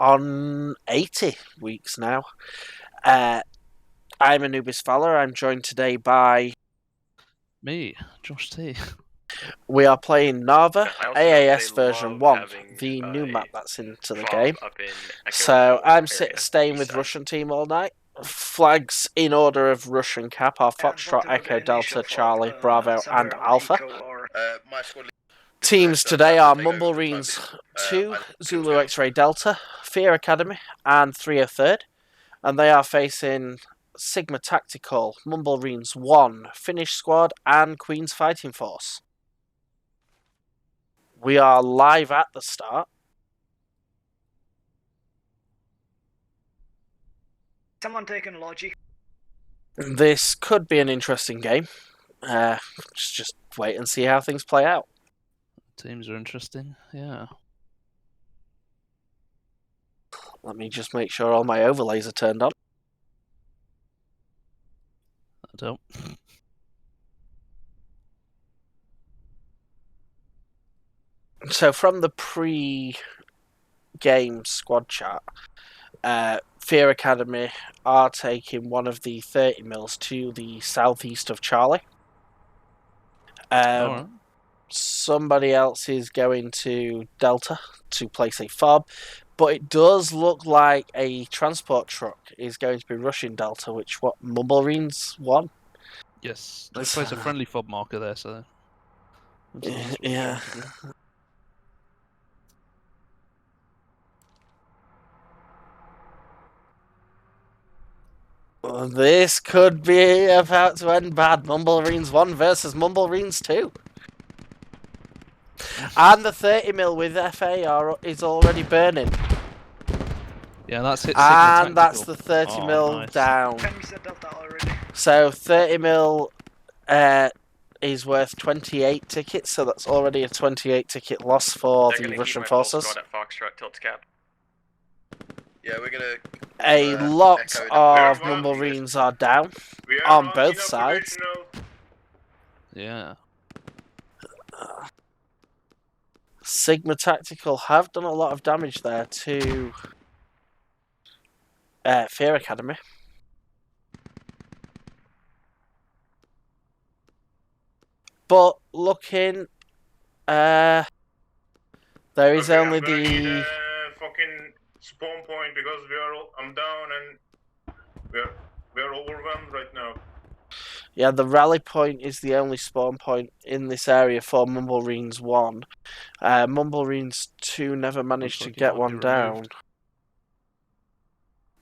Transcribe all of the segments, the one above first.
on 80 weeks now. I'm Anubis Fowler. I'm joined today by... Me, Josh T. We are playing Nava AAS they version love 1, having the new a map that's into the fob game. up in Echo So Hill I'm area, staying east with side. Russian team all night. Flags in order of Russian cap are Foxtrot, Echo, Delta, Charlie, Bravo, and Alpha. Teams today are Mumblereens 2, Zulu X-Ray Delta, Fear Academy, and 303rd. And they are facing Sigma Tactical, Mumblereens 1, Finnish Squad, and Queen's Fighting Force. We are live at the start. Someone taking logic. This could be an interesting game. Just wait and see how things play out. Teams are interesting, yeah. Let me just make sure all my overlays are turned on. I don't. So from the pre-game squad chart, Fear Academy are taking one of the 30 mils to the southeast of Charlie. Alright. Somebody else is going to Delta to place a fob, but it does look like a transport truck is going to be rushing Delta, which Mumblereens won. Yes, they place a friendly fob marker there, so... Yeah. Well, this could be about to end bad. Mumblereens 1 versus Mumblereens 2. And the 30 mil with FA is already burning. Yeah, that's hit Sigma Tactical. And that's the 30 mil nice. down. We said Delta already. So 30 mil is worth 28 tickets, so that's already a 28 ticket loss for the Russian forces. At Foxtrot, tilt cap. Yeah, we're gonna. A lot of Mumblereens are down on both sides. Yeah. Sigma Tactical have done a lot of damage there to Fear Academy. But looking, there is only the fucking spawn point because I'm down and we're overwhelmed right now. Yeah, the rally point is the only spawn point in this area for Mumblereens 1. Mumblereens 2 never managed to get one down.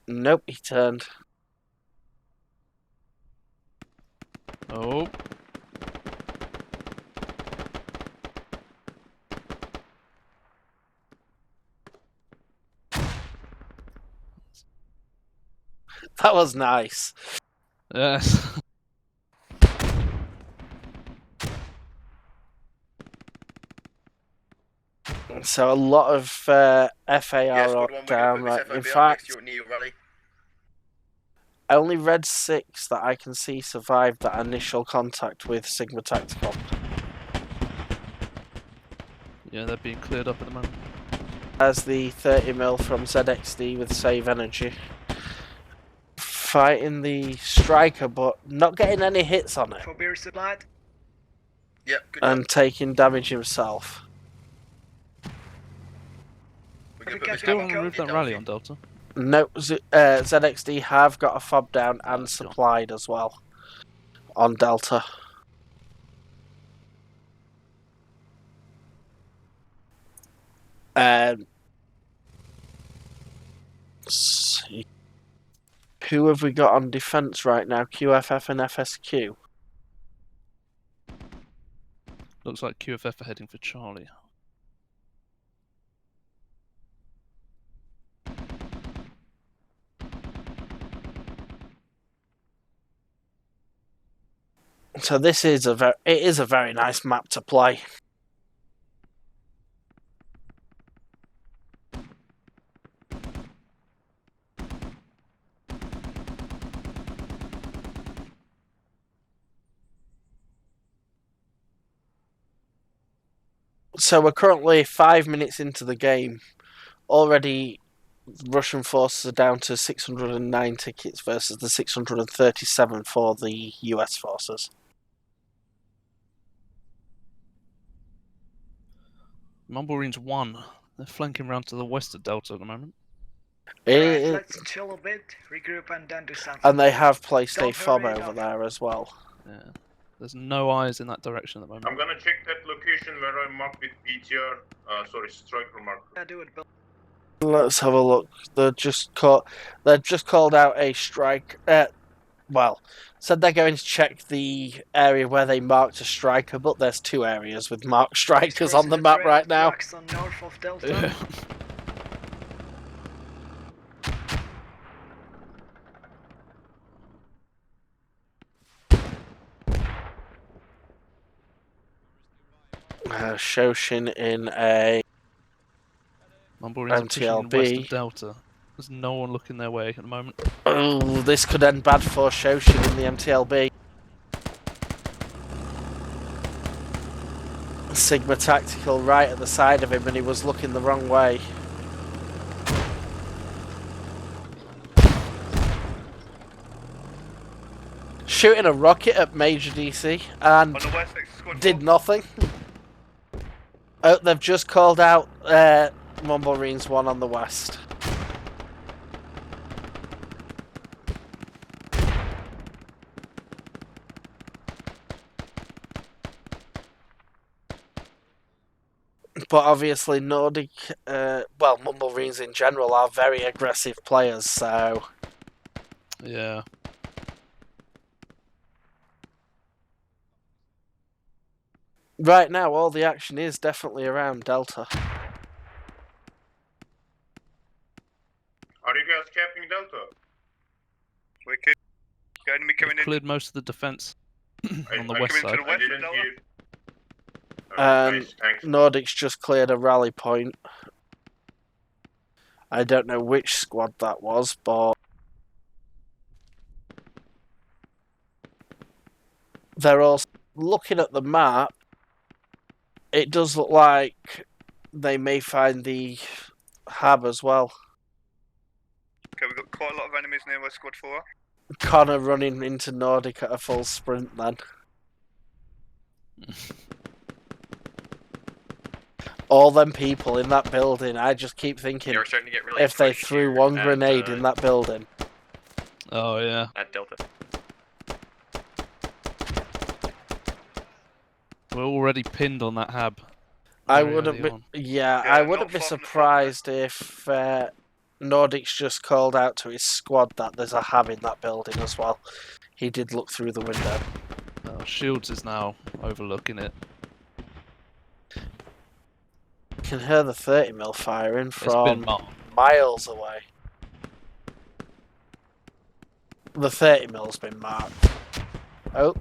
Nope, he turned. Oh. That was nice. Yes. So a lot of FA are down right. In fact, only Red 6 that I can see survived that initial contact with Sigma Tactical. Yeah, they're being cleared up at the moment. As the 30 mil from ZXD with Save Energy. Fighting the striker, but not getting any hits on it. For beer supplied. Yep, good and taking damage himself. We still want to remove that rally on Delta. No, ZXD have got a fob down and supplied as well on Delta. See. Who have we got on defense right now? QFF and FSQ. Looks like QFF are heading for Charlie. So this is it is a very nice map to play. So we're currently 5 minutes into the game. Already Russian forces are down to 609 tickets versus the 637 for the US forces. Mumble Marines 1. They're flanking round to the west of Delta at the moment. Alright, let's chill a bit, regroup, and then do something. And they have placed a Don't FOB hurry it over up. there as well. Yeah. There's no eyes in that direction at the I'm moment. gonna check that location where I marked with BTR. Sorry, striker marker. Yeah, do it, Bill. Let's have a look. They've just called out a strike. Said they're going to check the area where they marked a striker, but there's 2 areas with marked strikers on the map right now. On north of Delta. Shoshin in a Mumble Marines are pushing west MTLB. of Delta. There's no one looking their way at the moment. Oh, this could end bad for Shoshin in the MTLB. Sigma Tactical right at the side of him, and he was looking the wrong way. Shooting a rocket at Major DC and On the west, next to squad did 4. nothing. Oh, they've just called out Mumble Marines 1 on the west. But obviously Nordic, Mumble Marines in general are very aggressive players, so... Yeah. Right now, all the action is definitely around Delta. Are you guys capping Delta? We could. Got enemy coming in. Cleared most of the defense on the I west coming to side. the I west of didn't Delta. hear. Alright, nice, thanks. Nordic's just cleared a rally point. I don't know which squad that was, but... They're all looking at the map. It does look like they may find the hab as well. Okay, we've got quite a lot of enemies near where squad 4 are. Connor running into Nordic at a full sprint then. All them people in that building, I just keep thinking, Yeah, we're starting to get really if they pushed threw here one at, grenade in that building. Oh, yeah. At Delta. We're already pinned on that hab. I very wouldn't early be, on. yeah, Yeah, I not wouldn't be far from the front surprised if Nordic's just called out to his squad that there's a hab in that building as well. He did look through the window. Shields is now overlooking it. You can hear the 30mm firing It's been from marked. miles away. The 30mm's been marked. Oh.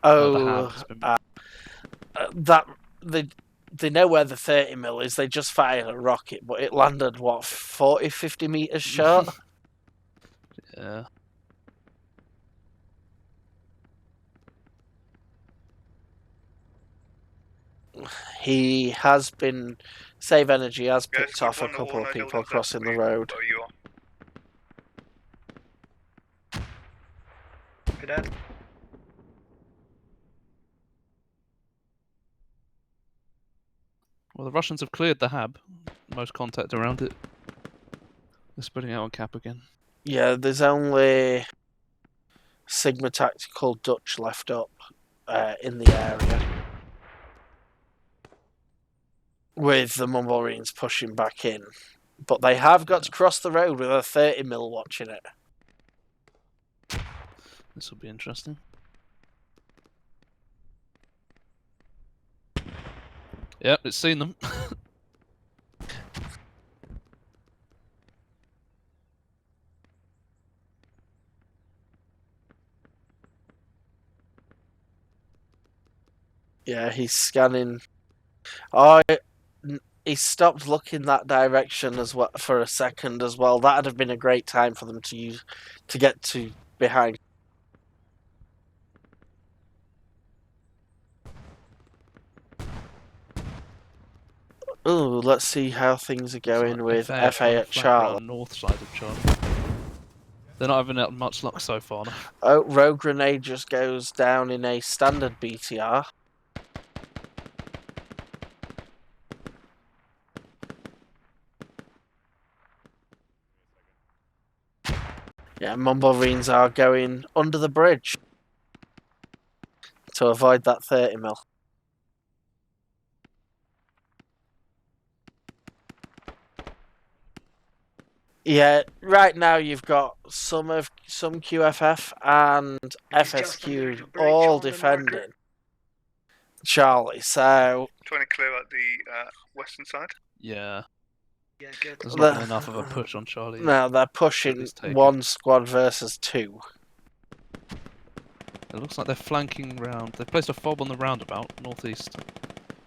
No, the Oh. hab's been marked. That they know where the 30mm is. They just fired a rocket, but it landed what 40-50 meters short. Yeah. He has been Save Energy has Guys, picked squad off a 1 couple all of know people Delta. crossing the Where road. you are. Good at. Well, the Russians have cleared the hab. Most contact around it. They're spreading out on cap again. Yeah, there's only Sigma Tactical Dutch left up in the area. With the Mumble Marines pushing back in. But they have got to cross the road with a 30mm watching it. This will be interesting. Yep, it's seen them. Yeah, he's scanning. Oh, he stopped looking that direction as well for a second as well. That'd have been a great time for them to get to behind. Oh, let's see how things are going It's like with FA are FA trying to at flank Charlotte. around north side of Charlie. They're not having that much luck so far. No. Oh, Rogue Grenade just goes down in a standard BTR. Yeah, Mumblereens are going under the bridge to avoid that 30mm. Yeah, right now you've got some QFF and It's just under FSQ the bridge all on the defending marker. Charlie. So Trying to clear out the western side. Yeah, Yeah, good. there's not been enough of a push on Charlie. Yet. now they're pushing least take one squad versus two. It looks like they're flanking round. They've placed a fob on the roundabout, northeast.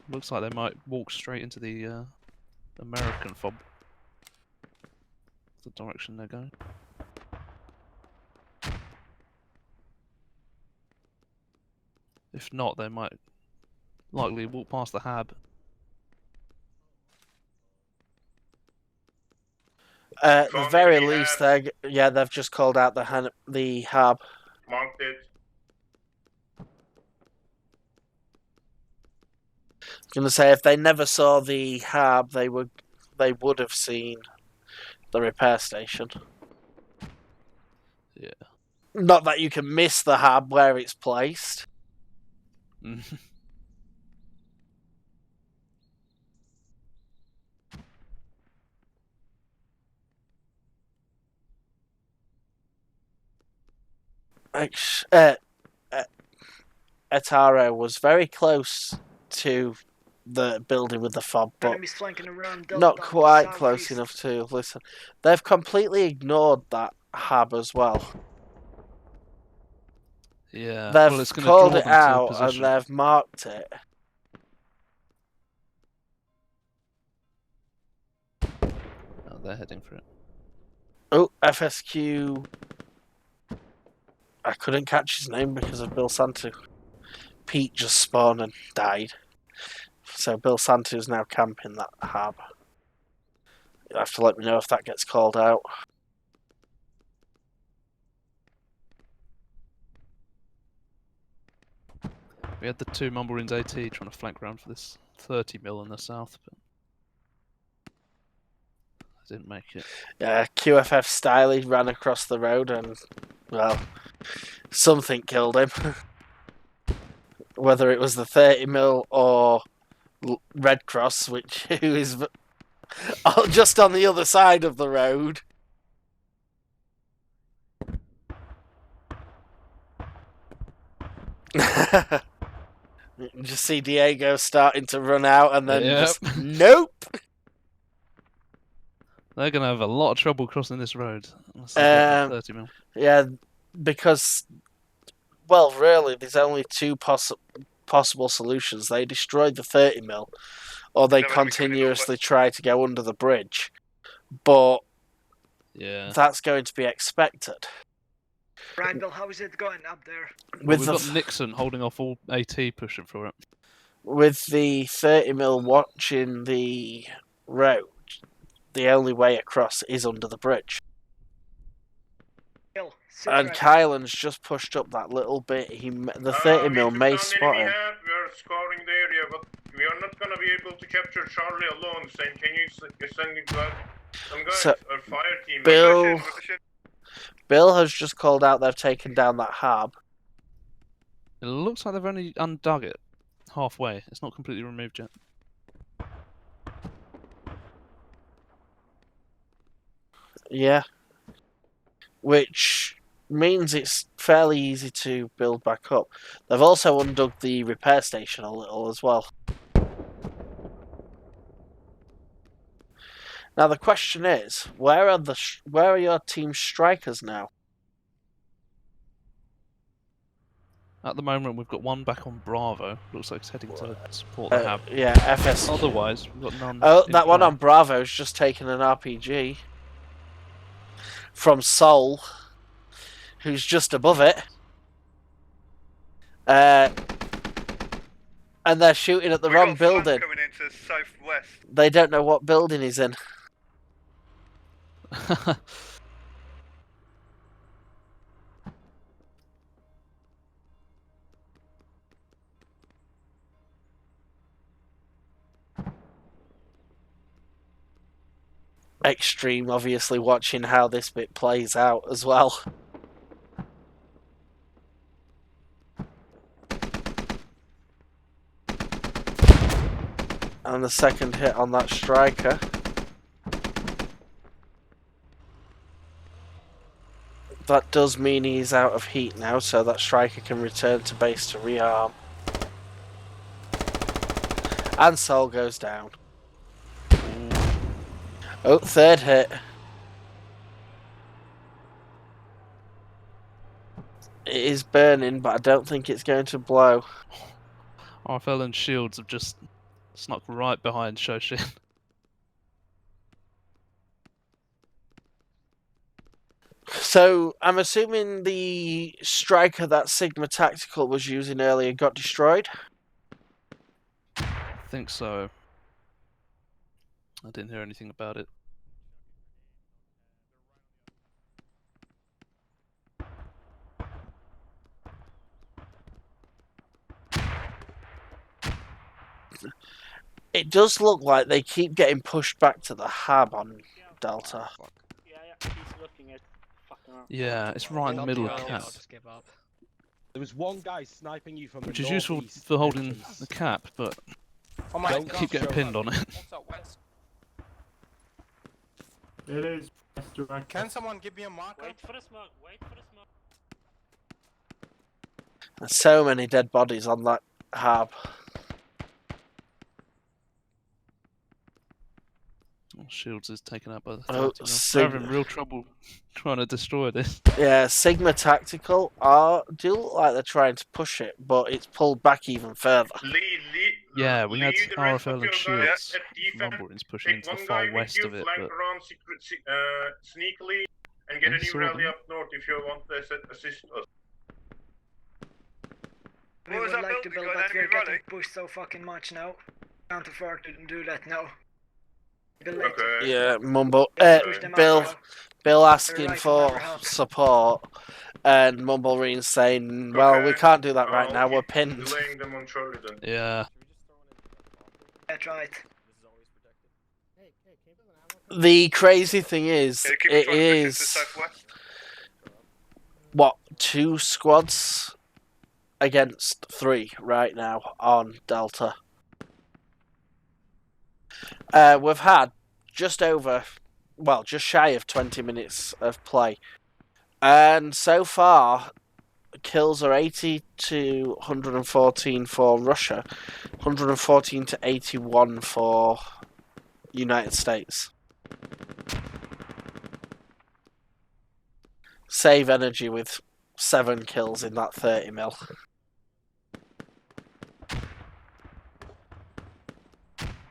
Looks like they might walk straight into the American fob. The direction they're going. If not, they might likely walk past the hab. At the Found very enemy least, hab. they've just called out the hab. Marked it. I'm gonna say if they never saw the hab, they would have seen the repair station. Yeah. Not that you can miss the hab where it's placed. Ataro was very close to the building with the fob, but Enemies flanking around. not Delta, quite close southeast. enough to listen. They've completely ignored that hab as well. Yeah. They've well, it's going to called draw it them to out position. and they've marked it. Oh, they're heading for it. Oh, FSQ. I couldn't catch his name because of Bill Santu. Pete just spawned and died. So Bill Santu's now camping that hab. You'll have to let me know if that gets called out. We had the two Mumblereens AT trying to flank round for this 30mm in the south, but they didn't make it. Yeah, QFF Stiley ran across the road and, well, something killed him. Whether it was the 30mm or Red Cross, who is just on the other side of the road. You just see Diego starting to run out and then just, nope! They're going to have a lot of trouble crossing this road. Unless they've got the 30mm. Yeah, because, well, really, there's only two possible solutions. They destroy the 30mm, or they continuously try to go under the bridge. But yeah, that's going to be expected. Right, Bill, how is it going up there? Well, we've got Nixon holding off all AT pushing for it. With the 30mm watching the road, the only way across is under the bridge. Bill, And Kylan's just pushed up that little bit. The 30mm may spot him. We are scouring the area, but we are not going to be able to capture Charlie alone. So can you send some guys So, or fire team? Bill has just called out they've taken down that hab. It looks like they've only undug it halfway. It's not completely removed yet. Yeah. Which means it's fairly easy to build back up. They've also undug the repair station a little as well. Now the question is, where are your team's strikers now? At the moment, we've got one back on Bravo. Looks like it's heading to support the hab. Yeah, FS. Otherwise, we've got none. Oh, that one on Bravo's just taken an RPG from Sol, who's just above it. And they're shooting at the wrong building. Coming into to southwest. They don't know what building he's in. Extreme, obviously, watching how this bit plays out as well. And the second hit on that striker. That does mean he's out of heat now, so that striker can return to base to rearm. And Sol goes down. Oh, third hit. It is burning, but I don't think it's going to blow. RFL and Shields have just snuck right behind Shoshin. So, I'm assuming the striker that Sigma Tactical was using earlier got destroyed? I think so. I didn't hear anything about it. It does look like they keep getting pushed back to the hab on Delta. Yeah, it's right in the middle of cap. There was one guy sniping you from Which the is useful northeast for holding entrance. the cap, but Oh my Don't god. keep getting pinned on it. It is. Can someone give me a marker? Wait for the smoke. Wait for the smoke. There's so many dead bodies on that hab. Oh, Shields is taken out by the Oh, 30 mil. They're having real trouble trying to destroy this. Yeah, Sigma Tactical do look like they're trying to push it, but it's pulled back even further. Yeah, we had lead the rest RFL of and your guys Shields at defense. Lumberings pushing Take into the one far guy with west you, of it, flank but around sneakily, and get I a new saw rally them. up north if you want to assist us. We What was would that like to building build, got? but we're Enemy getting rally? pushed so fucking much now. Can't afford to do that now. Bill, later. Okay. Yeah, Mumble. Push them out Bill. now. Bill asking right from for our help. support, and Mumblerine saying, "Well, we Okay. can't do that right I'll now. We're keep pinned." Delaying them on Charlie then. yeah. That's right. The crazy thing is, Yeah, keep it trying to push it to is southwest. what 2 squads against 3 right now on Delta. We've had just shy of 20 minutes of play, and so far kills are 80 to 114 for Russia, 114 to 81 for United States. Save energy with 7 kills in that 30 mil.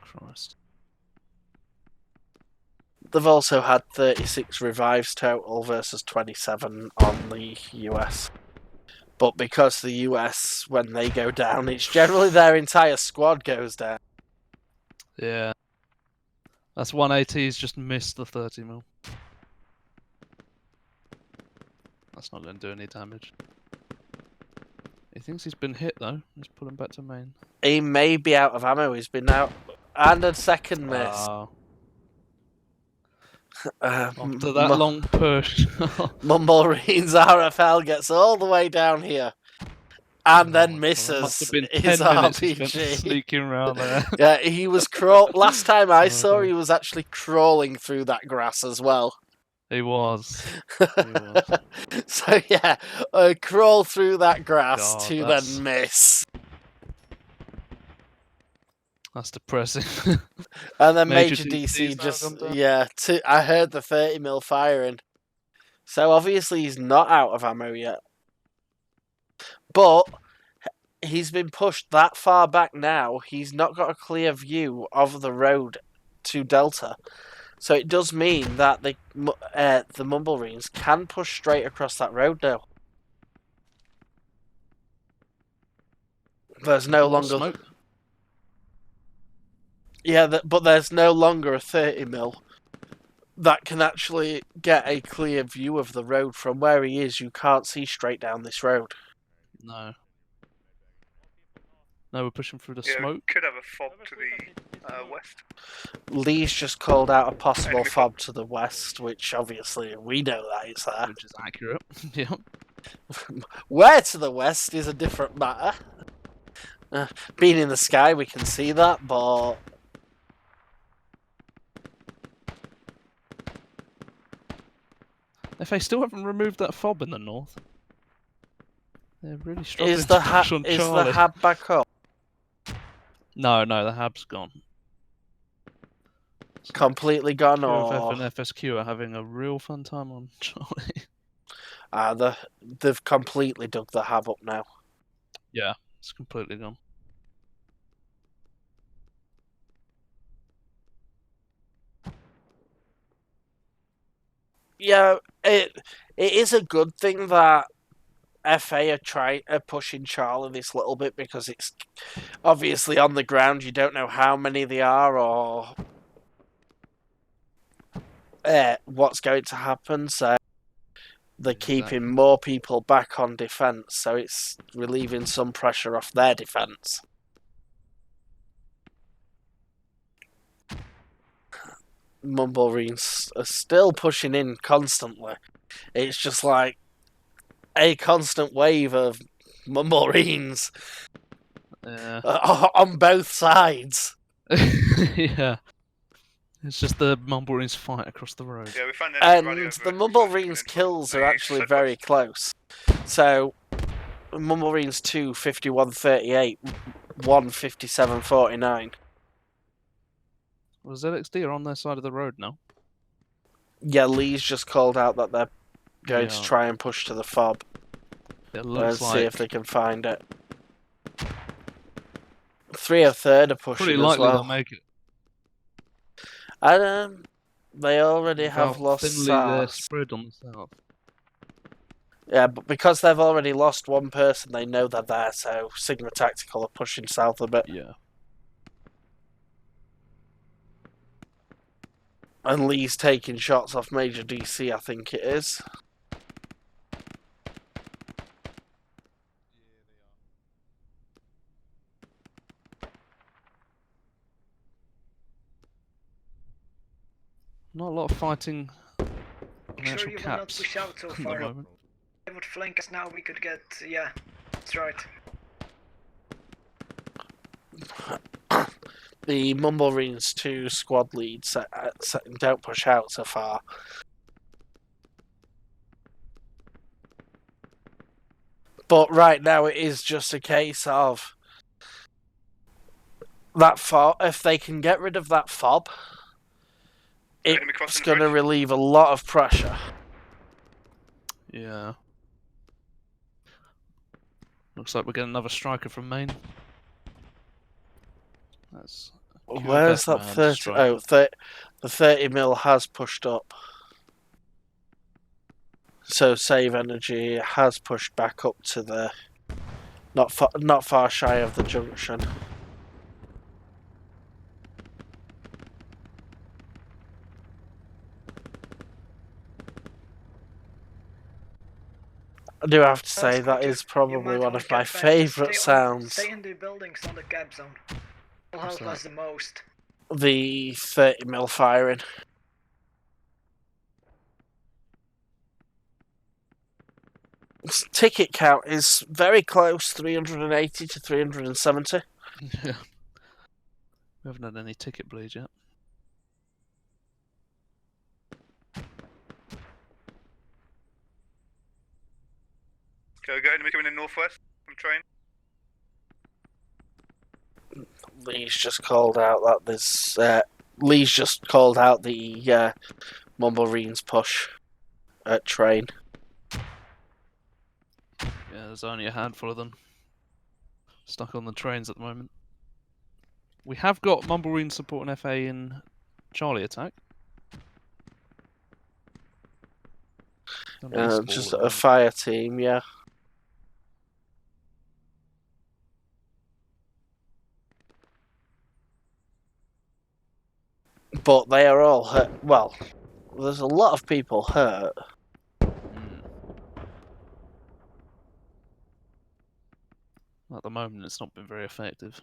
Christ. They've also had 36 revives total versus 27 on the US. But because the US, when they go down, it's generally their entire squad goes down. Yeah. That's 180, he's just missed the 30 mil. That's not going to do any damage. He thinks he's been hit though. He's pulling back to main. He may be out of ammo, he's been out. And a second miss. Ah. After that long push. Mumblerene's RFL gets all the way down here. And Oh then my God, misses must have been his 10 minutes he spent RPG. sneaking around there. Yeah, he was last time I saw, Okay. he was actually crawling through that grass as well. He was. He was. So yeah, crawl through that grass God, to that's- then miss. That's depressing. And then Major Major DC DC's now just, gone down. yeah, I heard the 30 mil firing. So obviously he's not out of ammo yet. But he's been pushed that far back now, he's not got a clear view of the road to Delta. So it does mean that the Mumblerenes can push straight across that road now. There's no More longer... smoke. Yeah, but there's no longer a 30 mil that can actually get a clear view of the road. From where he is, you can't see straight down this road. No. No, we're pushing through the Yeah, we smoke. could have a fob to the west. Lee's just called out a possible Enemy fob to the west, which obviously we know that it's there. Which is accurate. Yeah. Where to the west is a different matter. Being in the sky, we can see that, but If they still haven't removed that fob in the north, they're really struggling is to the push on is the Charlie. hab back up? No, the hab's gone. Completely gone, QFF or and FSQ are having a real fun time on Charlie. they've completely dug the hab up now. Yeah, it's completely gone. Yeah, it is a good thing that FA are pushing Charlie this little bit, because it's obviously on the ground. You don't know how many they are or what's going to happen. So they're keeping more people back on defence. So it's relieving some pressure off their defence. Mumblereens are still pushing in constantly. It's just like a constant wave of Mumblereens on both sides. Yeah. It's just the Mumblereens fight across the road. Yeah, we found And the Mumblereens kills are actually very close. So Mumblereens 2, 51-38, 1, 57-49. Well, ZXD are on their side of the road now. Yeah, Lee's just called out that they're going to try and push to the fob. It Let's looks like see if they can find it. 303rd are pushing pretty as likely well. they'll make it. And they already have How lost thinly they're SARS. spread on the south. Yeah, but because they've already lost one person, they know they're there, so Sigma Tactical are pushing south a bit. Yeah. And Lee's taking shots off Major DC, I think it is. Not a lot of fighting on Make sure actual you will not caps push out so at the far. moment. If they would flank us now, we could get, yeah, that's right. The Mumblereens 2 squad leads don't push out so far. But right now it is just a case of that fob. If they can get rid of that fob, it's going to relieve a lot of pressure. Yeah. Looks like we're getting another striker from Maine. That's Where's that 30? Oh, the 30 mil has pushed up. So Save Energy has pushed back up to the not far shy of the junction. I do have to say that is probably one of my favourite sounds. Stay in the buildings on the gap zone. Will help us the most. The 30 mil firing. Ticket count is very close, 380 to 370. Yeah. We haven't had any ticket bleeds yet. Okay, we got enemy coming in northwest from train. Lee's just called out that there's Lee's just called out the Mumblereens push at train. Yeah, there's only a handful of them stuck on the trains at the moment. We have got Mumblereen supporting FA in Charlie attack. Just a fire team, yeah. but they are all hurt. Well, there's a lot of people hurt. At the moment, it's not been very effective.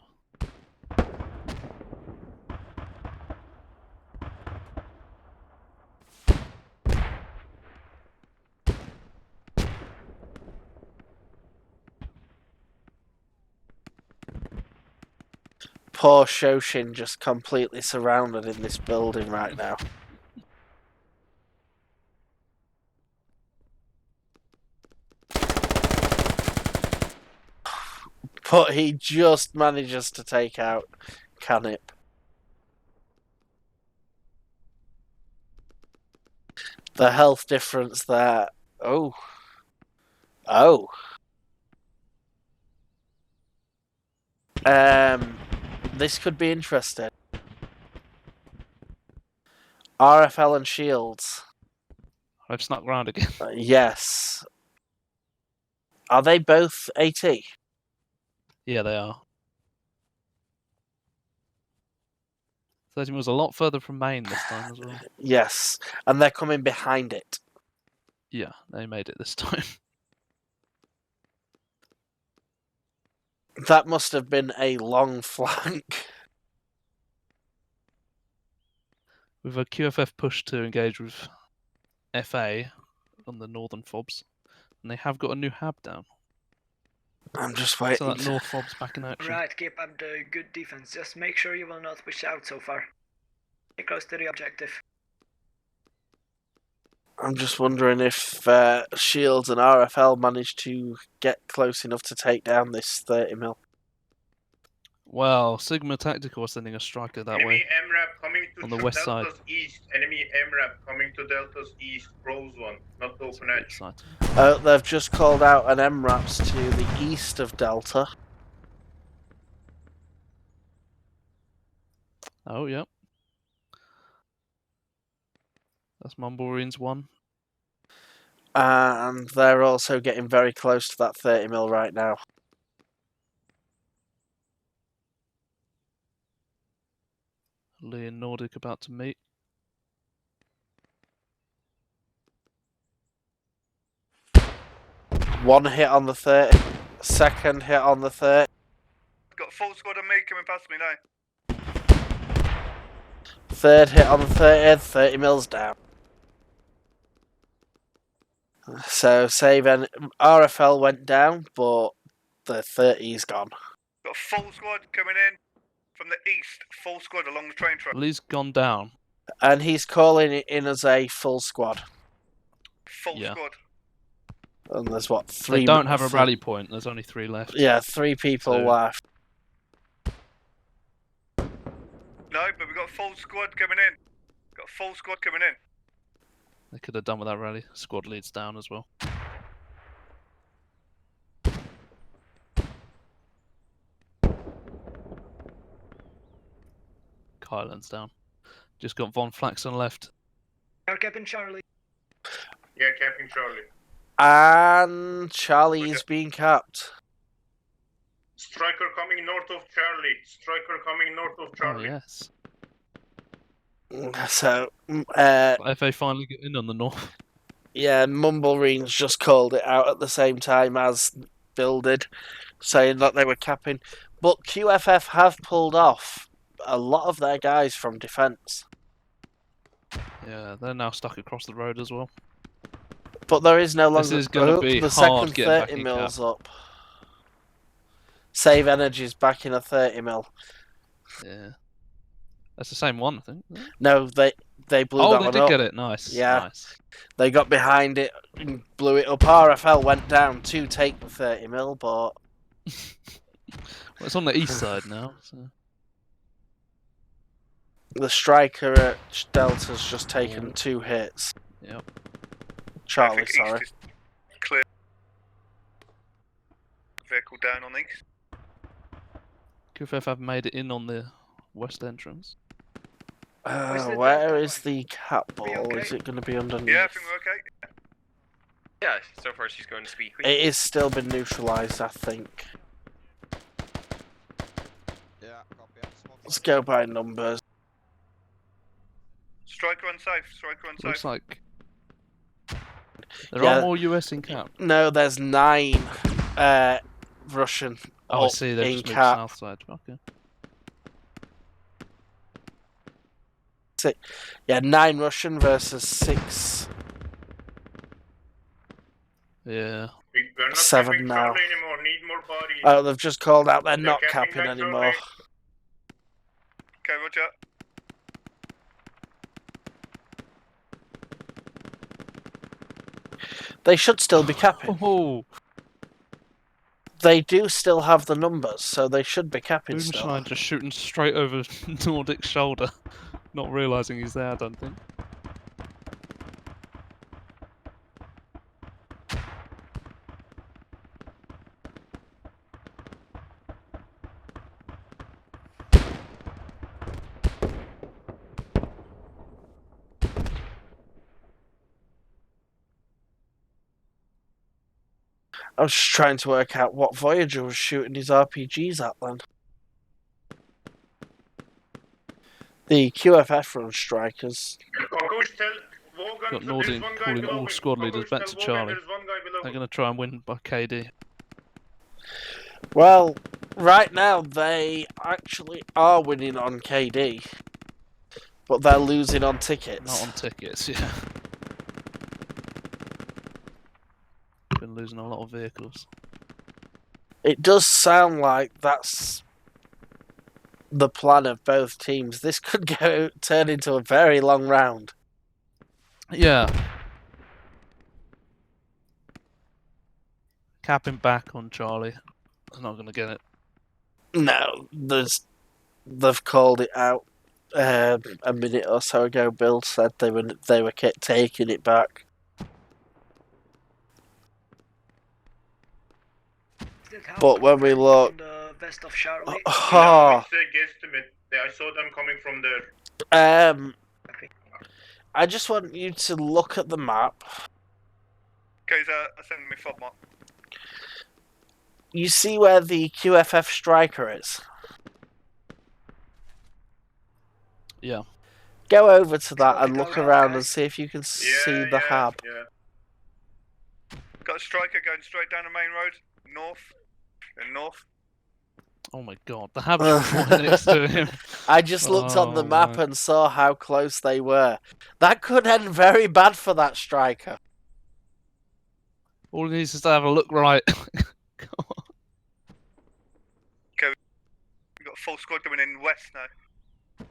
Poor Shoshin just completely surrounded in this building right now. But he just manages to take out Canip. The health difference there. Oh. Oh. This could be interesting. RFL and Shields. I've snuck round again. Yes. Are they both AT? Yeah, they are. 30 was a lot further from main this time as well. Yes. And they're coming behind it. Yeah, they made it this time. That must have been a long flank. With a QFF push to engage with FA on the northern fobs, and they have got a new hab down. I'm just waiting. So that north fob's back in action. Right, keep up the good defense. Just make sure you will not push out so far. Stay close to the objective. I'm just wondering if Shields and RFL managed to get close enough to take down this 30mm. Well, Sigma Tactical is sending a striker that way. Enemy MRAP coming to On the west side. Delta's east. Enemy MRAP coming to Delta's east. Rose one, not It's a open bit edge. exciting. They've just called out an MRAPs to the east of Delta. Oh, yep. That's Mumble 1. And they're also getting very close to that 30mm right now. Lee and Nordic about to meet. One hit on the 30, second hit on the 30. Got a full squad on me coming past me now. Third hit on the 30, 30mm down. So save and RFL went down, but the 30's gone. Got a full squad coming in from the east. Full squad along the train track. Lee's gone down. And he's calling it in as a full squad. Full Yeah. squad. And there's what, three? They don't have a rally point. There's only 3 left. Yeah, 3 people So- left. No, but we got a full squad coming in. Got a full squad coming in. They could have done with that rally. Squad leads down as well. Kylan's down. Just got Von Flaxon left. Our Captain Charlie. Yeah, capping Charlie. And Charlie is being capped. Striker coming north of Charlie. Striker coming north of Oh, Charlie. yes. So, FA finally get in on the north. yeah, Mumblereens just called it out at the same time as Bill did, saying that they were capping. But QFF have pulled off a lot of their guys from defence. Yeah, they're now stuck across the road as well. But there is no longer... This is going to be the hard second getting back 30 in mils cap. up. Save Energy's back in a 30mm. Yeah. That's the same one, I think. isn't it? No, they blew Oh, that they one did up. get it. Nice. Yeah. Nice. They got behind it and blew it up. RFL went down to take the 30mm, but... Well, it's on the east side now. So. The striker at Delta's just taken 2 hits. Yep. Charlie, I think sorry. east is clear. Vehicle down on east. QFF have made it in on the west entrance. Where's the Where Delta is the cat ball? We okay? Is it going to be underneath? Yeah, I think we're okay. Yeah, so far she's going to speak. It is still been neutralised, I think. Yeah, copy. Let's go by numbers. Striker unsafe. Striker unsafe. Looks like there Yeah. are more US in cap. No, there's 9 Russian Oh, I up see. They've in just moved cap. south side. Okay. Yeah, 9 Russian versus 6. Yeah. We're not 7 capping now. Charlie anymore. Need more bodies. Oh, they've just called out they're They're not capping capping like anymore. Okay, roger. They should still be capping. Oh, They do still have the numbers, so they should be capping still. Boomshine just shooting straight over Nordic's shoulder, not realising he's there. I don't think. I was just trying to work out what Voyager was shooting his RPGs at then. The QFF run strikers. Kokush, tell Wogan, Got so Nordic there's one guy calling below all me. squad leaders Kokush, back tell to Wogan Charlie. there's one guy below They're me. going to try and win by KD. Well, right now they actually are winning on KD, but they're losing on tickets. Not on tickets, yeah. Been losing a lot of vehicles. It does sound like that's the plan of both teams. This could turn into a very long round. Yeah. Capping back on Charlie. I'm not going to get it. No, they've called it out a minute or so ago. Bill said they were taking it back. But when we look, in the west of Charlie. No, it's a guesstimate. I saw them coming from there. I just want you to look at the map. Okay, so I send me fob mark. You see where the QFF striker is? Yeah. Go over to that and go look around, around guys. and see if you can Yeah, see the hab. Yeah. Got a striker going straight down the main road. North. And north. Oh my god, the hab's right next to him. I just looked on the Oh, map my. and saw how close they were. That could end very bad for that striker. All he needs is to have a look right. We've got a full squad coming in west now.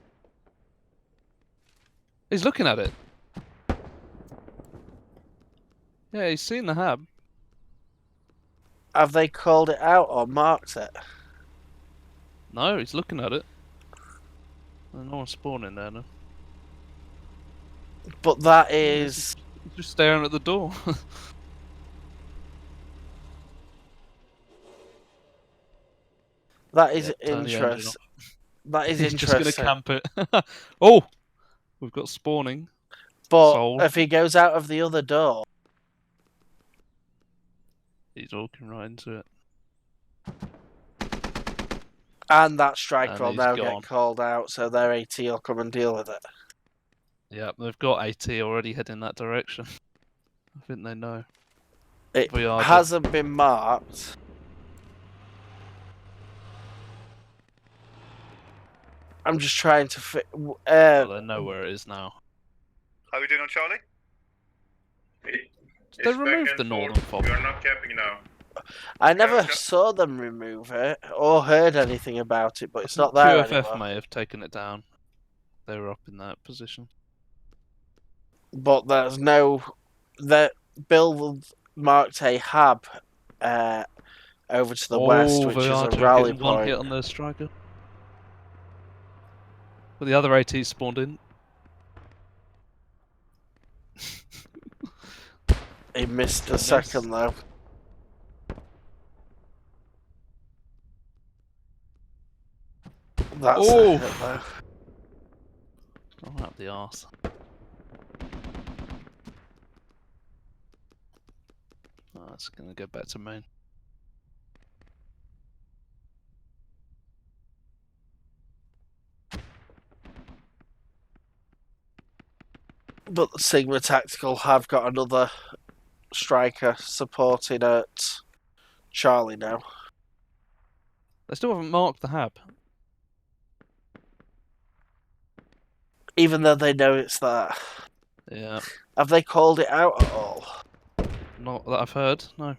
He's looking at it. Yeah, he's seen the hab. Have they called it out or marked it? No, he's looking at it. No one's spawning there, no. But that is... He's just staring at the door. That is Yeah, turn the engine interesting. off. That is He's interesting. just gonna camp it. Oh! We've got spawning. But Sold. if he goes out of the other door... He's walking right into it. And that striker And will he's now gone. get called out, so their AT will come and deal with it. Yeah, they've got AT already heading that direction. I think they know. It We are hasn't been marked. I'm just trying to well, they know where it is now. How are we doing on Charlie? They removed the northern fob. We are not capping now. I never okay. saw them remove it or heard anything about it, but it's not there QFF anymore. may have taken it down. They were up in that position. But there's no... Bill marked a hab over to the west, which is a Voyager rally getting one hit point. on their striker. But the other AT spawned in. He missed a Nice. second though. That's Oh! a hit though. Oh, up the arse. Oh, that's gonna go back to main. But Sigma Tactical have got another striker supporting at Charlie now. They still haven't marked the hab. Even though they know it's there. Yeah. Have they called it out at all? Not that I've heard, no.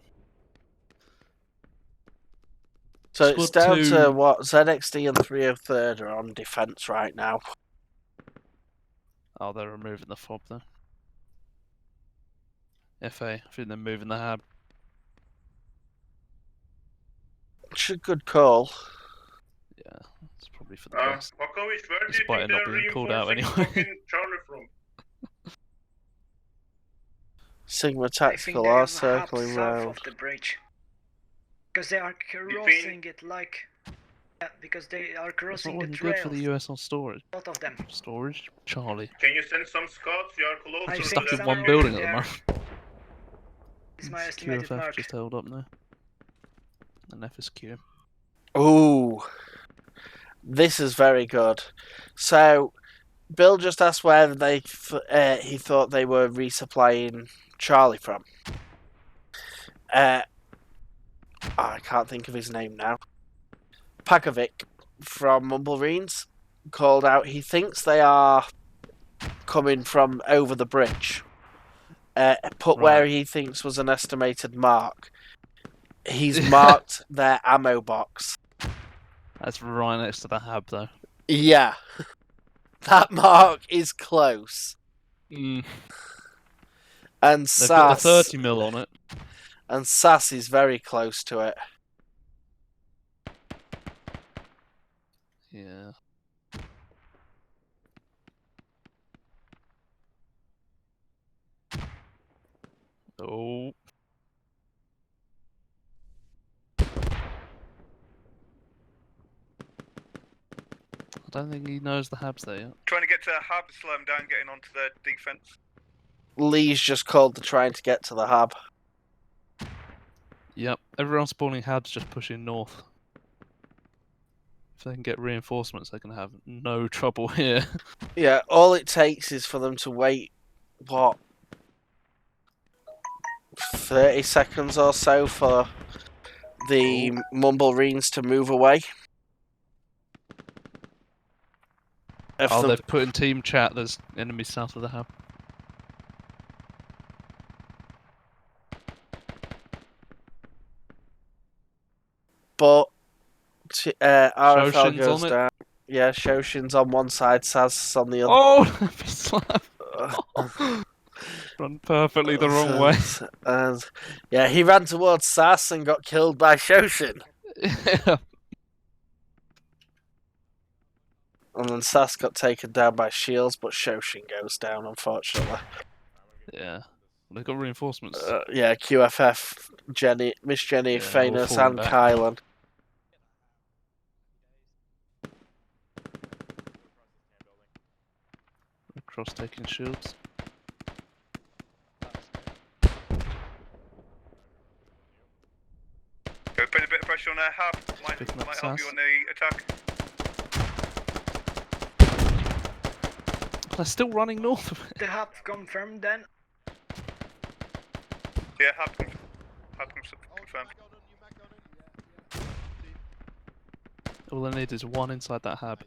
So it's Squad down 2. to what? ZXD and 303rd are on defence right now. Oh, they're removing the fob though. FA, I think they're moving the hab. It's a good call. Yeah, it's probably for the best. Makovic, where do you Despite think it not they're being called out reinforcing anyway. fucking Charlie from? Sigma I think Tactical they are have a hub circling south round. of the bridge. Because they are crossing it like... Yeah, because they are It's not crossing the looking trails. good for the US on storage. A lot of them. Storage? Charlie. Can you send some scouts? You are closer I to Just think stuck in them. some one are building over at the there. moment. Is my estimated QFF mark. just held up now. And FSQ. Ooh. This is very good. So, Bill just asked where he thought they were resupplying Charlie from. I can't think of his name now. Pakovic from Mumblereens called out he thinks they are coming from over the bridge. Put where he thinks was an estimated mark. He's marked their ammo box. That's right next to the hab though. Yeah. That mark is close. Mm. And They've got the Sass 30 mil on it. and Sass is very close to it. Yeah. Oh. I don't think he knows the hab's there yet. Trying to get to the hub, slow them down, getting onto their defence. Lee's just called the trying to get to the hub. Yep, everyone spawning habs just pushing north. If they can get reinforcements, they're going to have no trouble here. Yeah, all it takes is for them to wait, what, 30 seconds or so for the Mumblereens to move away. If Oh, the- they've put in team chat, there's enemies south of the hub. But RFL Shoshin's goes on it. down. Yeah, Shoshin's on one side, Saz on the other. Oh, he slapped. Run perfectly the wrong way. And yeah, he ran towards Sass and got killed by Shoshin. Yeah. And then Sass got taken down by Shields, but Shoshin goes down, unfortunately. Yeah. They've got reinforcements. Yeah, QFF, Jenny, Miss Jenny, Yeah, they're all Phanos, falling and back. Kylan. Cross taking shields. Go put a bit of pressure on their hub. Picking up Might help you Sass. on the attack. They're still running north of it. The hub confirmed then. Yeah, hub confirmed. All they need is one inside that hab.